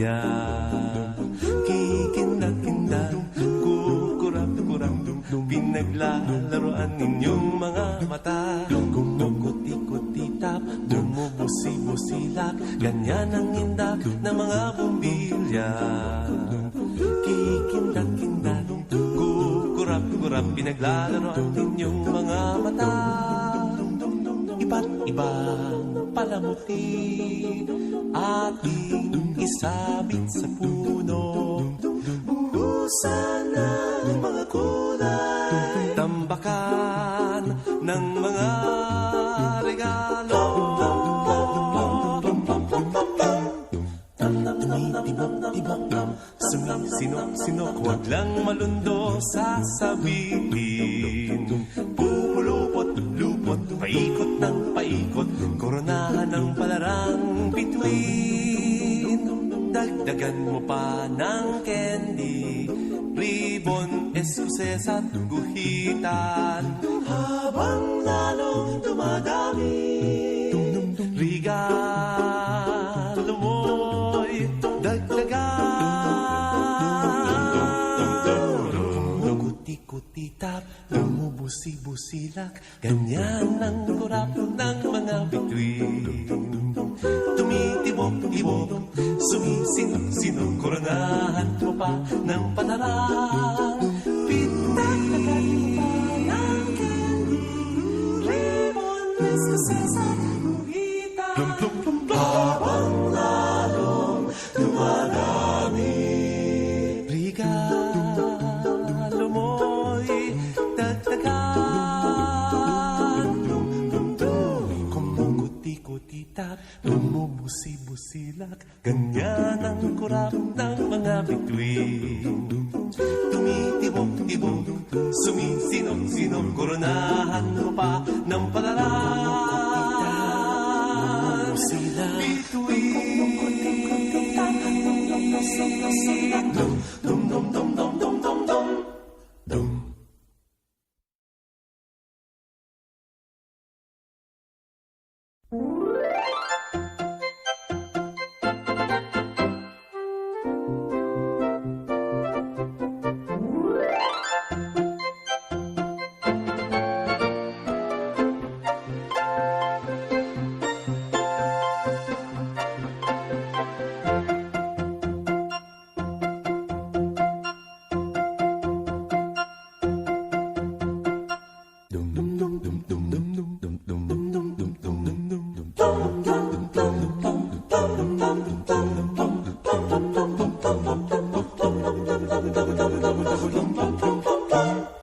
bumbilya. Kikindag-kindag, kukurap-kurap, pinaglalaroan ninyong mga mata. Kumukuti-kutitap, bumubusi-busilak, ganyan ang indak ng mga bumbilya. Kikindag-kindag, kukurap-kurap, pinaglalaroan ninyong mga mata. Iba't ibang palamuti ating isabit sa puno. Buhusan ng mga kulay, tambakan ng mga regalo. Tumitibok-tibok, sumisinok-sinok, huwag lang malundo sasabihin. Pumulupot-lupot, paikot ng paikot, koronahan ng palarang bituin. Dagdagan mo pa ng candy, ribbon, eskuses at guhitan. Habang lalong dumadami, regalo mo'y dagdagan. Kuti-kuti-tap, bumubusi-busilak, ganyan ang kurap ng mga bituin. Tumitibok-tibok, sumisinok-sinok, koronahan mo pa ng palarang. Pitagdagan mo pa ng candy, ribbon, eskuses at guhitan. Habang lalong dumadami, regalo mo'y dagdagan. Kumukuti-kutitap, bumubusi-busilak, ganyan ang kurap ng mga bituin. Tumitibok-tibok, sumisinok-sinok, koronahan mo pa ng palarang. Bituin. Dum.